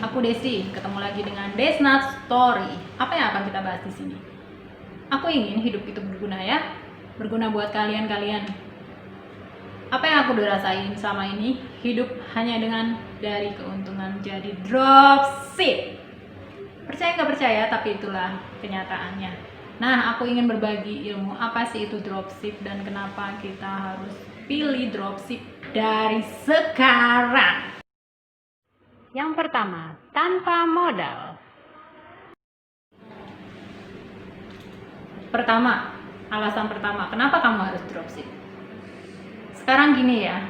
aku Desi, ketemu lagi dengan Desnat Story. Apa yang akan kita bahas di sini? Aku ingin hidup itu berguna ya, berguna buat kalian-kalian. Apa yang aku udah rasain selama ini, hidup hanya dengan dari keuntungan jadi dropship. Percaya nggak percaya, tapi itulah kenyataannya. Nah, aku ingin berbagi ilmu apa sih itu dropship dan kenapa kita harus pilih dropship dari sekarang. Yang pertama, tanpa modal. Alasan pertama, kenapa kamu harus dropship? Sekarang gini ya,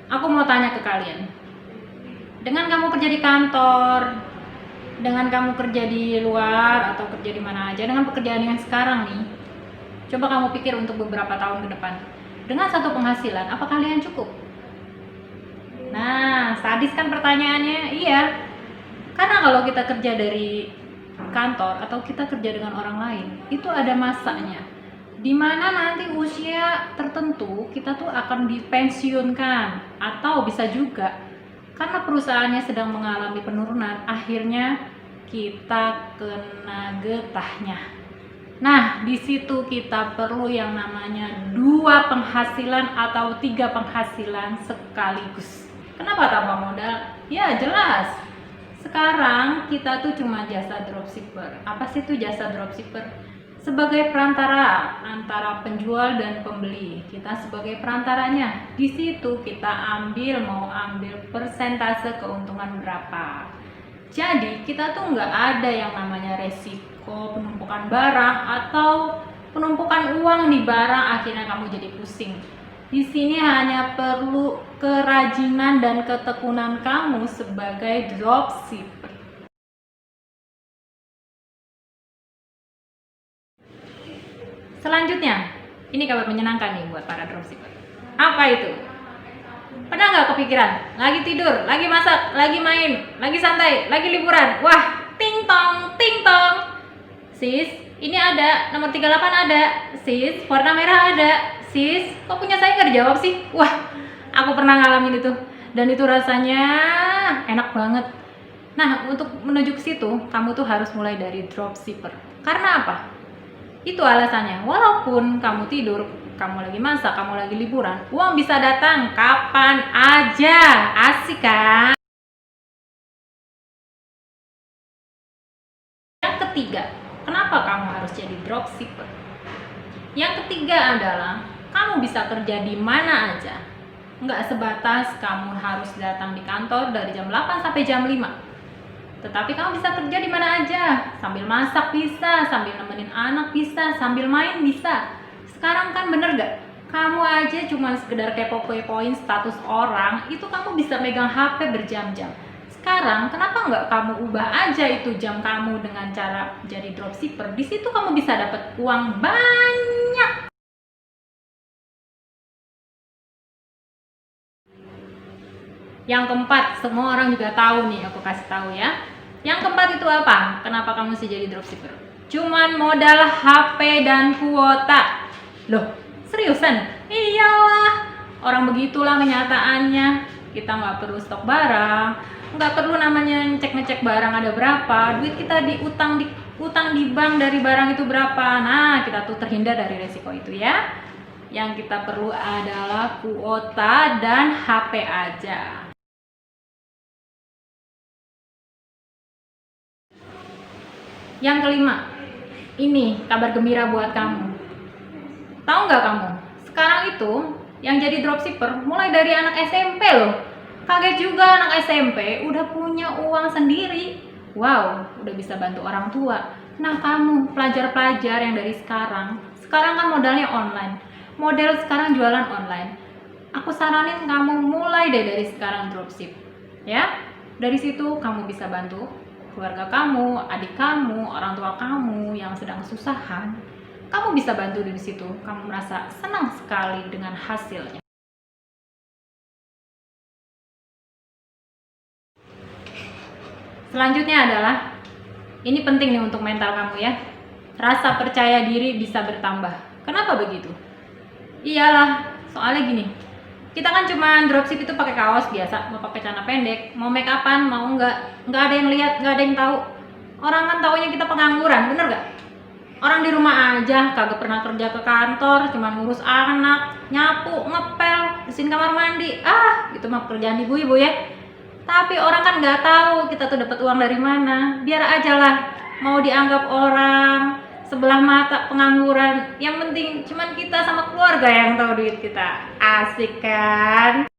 aku mau tanya ke kalian. Dengan kamu kerja di kantor, dengan kamu kerja di luar atau kerja di mana aja, dengan pekerjaan yang sekarang nih, coba kamu pikir untuk beberapa tahun ke depan. Dengan satu penghasilan, apa kalian cukup? Nah, sadis kan pertanyaannya? Iya. Karena kalau kita kerja dari kantor atau kita kerja dengan orang lain, itu ada masanya. Dimana nanti usia tertentu kita tuh akan dipensiunkan. Atau bisa juga karena perusahaannya sedang mengalami penurunan, akhirnya kita kena getahnya. Nah, di situ kita perlu yang namanya 2 penghasilan atau 3 penghasilan sekaligus. Kenapa tanpa modal? Ya jelas. Sekarang kita tuh cuma jasa dropshipper. Apa sih itu jasa dropshipper? Sebagai perantara antara penjual dan pembeli. Kita sebagai perantaranya. Di situ kita mau ambil persentase keuntungan berapa. Jadi kita tuh nggak ada yang namanya resiko penumpukan barang atau penumpukan uang di barang akhirnya kamu jadi pusing. Di sini hanya perlu kerajinan dan ketekunan kamu sebagai dropshipper. Selanjutnya, ini kabar menyenangkan nih buat para dropshipper. Apa itu? Pernah nggak kepikiran? Lagi tidur, lagi masak, lagi main, lagi santai, lagi liburan. Wah, ting tong, ting tong. Sis, ini ada, nomor 38 ada. Sis, warna merah ada. Sis, kok punya saya nggak dijawab sih? Wah, aku pernah ngalamin itu. Dan itu rasanya enak banget. Nah, untuk menuju ke situ, kamu tuh harus mulai dari dropshipper. Karena apa? Itu alasannya. Walaupun kamu tidur, kamu lagi masak, kamu lagi liburan, uang bisa datang kapan aja. Asik kan? Yang ketiga, kenapa kamu harus jadi dropshipper? Yang ketiga adalah kamu bisa kerja di mana aja. Nggak sebatas kamu harus datang di kantor dari jam 8 sampai jam 5. Tetapi kamu bisa kerja di mana aja. Sambil masak bisa, sambil nemenin anak bisa, sambil main bisa. Sekarang kan bener gak? Kamu aja cuma sekedar kepo-kepoin status orang, itu kamu bisa megang HP berjam-jam. Sekarang kenapa nggak kamu ubah aja itu jam kamu dengan cara jadi dropshipper? Di situ kamu bisa dapat uang banyak. Yang keempat, semua orang juga tahu nih, aku kasih tahu ya. Yang keempat itu apa? Kenapa kamu sih jadi dropshipper? Cuman modal HP dan kuota. Loh, seriusan? Iyalah, orang begitulah kenyataannya. Kita nggak perlu stok barang, nggak perlu namanya ngecek barang ada berapa, duit kita utang di bank dari barang itu berapa. Nah, kita tuh terhindar dari resiko itu ya. Yang kita perlu adalah kuota dan HP aja. Yang kelima, ini kabar gembira buat kamu. Tahu nggak kamu? Sekarang itu yang jadi dropshipper mulai dari anak SMP loh. Kaget juga anak SMP udah punya uang sendiri. Wow, udah bisa bantu orang tua. Nah kamu pelajar-pelajar yang dari sekarang kan modalnya online. Model sekarang jualan online. Aku saranin kamu mulai deh dari sekarang dropship. Ya, dari situ kamu bisa bantu keluarga kamu, adik kamu, orang tua kamu yang sedang kesusahan. Kamu bisa bantu di situ. Kamu merasa senang sekali dengan hasilnya. Selanjutnya adalah, ini penting nih untuk mental kamu ya. Rasa percaya diri bisa bertambah. Kenapa begitu? Iyalah, soalnya gini. Kita kan cuma dropship itu pakai kaos biasa, mau pakai celana pendek, mau make upan, mau nggak ada yang lihat, nggak ada yang tahu. Orang kan taunya kita pengangguran, bener nggak? Orang di rumah aja, kagak pernah kerja ke kantor, cuma ngurus anak, nyapu, ngepel, bersihin kamar mandi. Itu mah pekerjaan ibu-ibu ya. Tapi orang kan nggak tahu kita tuh dapat uang dari mana. Biar aja lah, mau dianggap orang sebelah mata pengangguran, yang penting cuman kita sama keluarga yang tahu duit kita. Asik kan?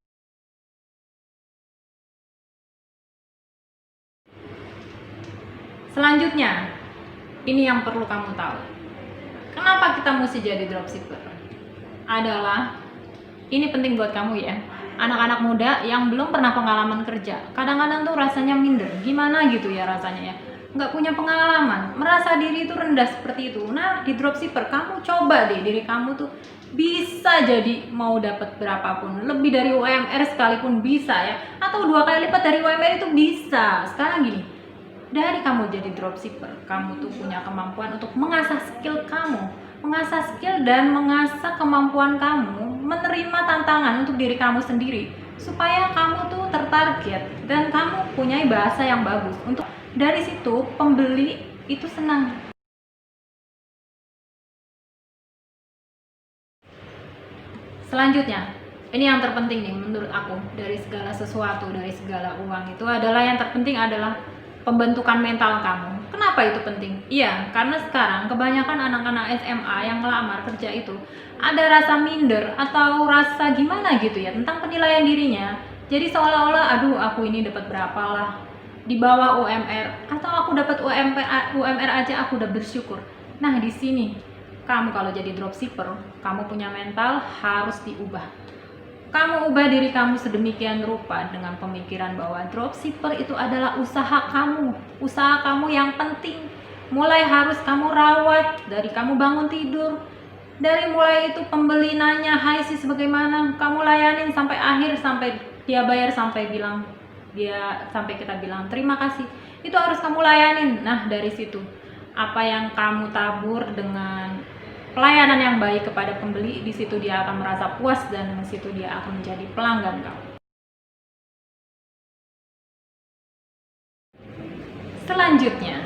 Selanjutnya, ini yang perlu kamu tahu. Kenapa kita mesti jadi dropshipper? Adalah, ini penting buat kamu ya, anak-anak muda yang belum pernah pengalaman kerja. Kadang-kadang tuh rasanya minder, gimana gitu ya rasanya ya, nggak punya pengalaman, merasa diri itu rendah seperti itu. Nah, di dropshipper kamu coba deh diri kamu tuh bisa jadi mau dapat berapapun, lebih dari UMR sekalipun bisa ya, atau 2 kali lipat dari UMR itu bisa. Sekarang gini, dari kamu jadi dropshipper, kamu tuh punya kemampuan untuk mengasah skill kamu, mengasah skill dan mengasah kemampuan kamu menerima tantangan untuk diri kamu sendiri, supaya kamu tuh tertarget dan kamu punya bahasa yang bagus. Untuk dari situ pembeli itu senang. Selanjutnya, ini yang terpenting nih menurut aku, dari segala sesuatu, dari segala uang itu adalah yang terpenting adalah pembentukan mental kamu. Kenapa itu penting? Iya, karena sekarang kebanyakan anak-anak SMA yang ngelamar kerja itu ada rasa minder atau rasa gimana gitu ya tentang penilaian dirinya. Jadi seolah-olah, aduh aku ini dapat berapa lah, di bawah UMR, atau aku dapat UMR aja aku udah bersyukur. Nah, di sini kamu kalau jadi dropshipper, kamu punya mental harus diubah. Kamu ubah diri kamu sedemikian rupa dengan pemikiran bahwa dropshipper itu adalah usaha kamu yang penting. Mulai harus kamu rawat, dari kamu bangun tidur, dari mulai itu pembeli nanya, "Hai sis, bagaimana?" Kamu layanin sampai akhir, sampai dia bayar, sampai kita bilang terima kasih. Itu harus kamu layanin. Nah, dari situ apa yang kamu tabur dengan pelayanan yang baik kepada pembeli, di situ dia akan merasa puas dan di situ dia akan menjadi pelanggan kamu. Selanjutnya,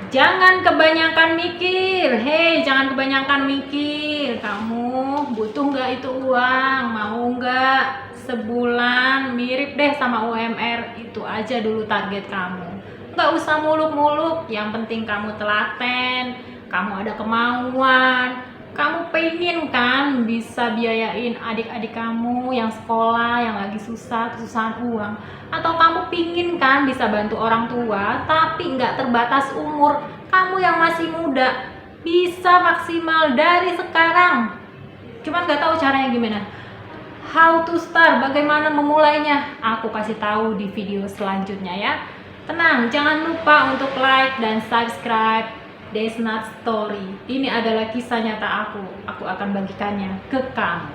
jangan kebanyakan mikir. Jangan kebanyakan mikir. Kamu butuh nggak itu uang? Mau nggak sebulan mirip deh sama UMR? Itu aja dulu target kamu. Nggak usah muluk-muluk. Yang penting kamu telaten, kamu ada kemauan, kamu pengen kan bisa biayain adik-adik kamu yang sekolah, yang lagi kesusahan uang, atau kamu pingin kan bisa bantu orang tua, tapi nggak terbatas umur, kamu yang masih muda bisa maksimal dari sekarang, cuman nggak tahu caranya gimana. How to start, bagaimana memulainya, aku kasih tahu di video selanjutnya ya. Tenang, jangan lupa untuk like dan subscribe Desnat Story. Ini adalah kisah nyata aku akan bagikannya ke kamu.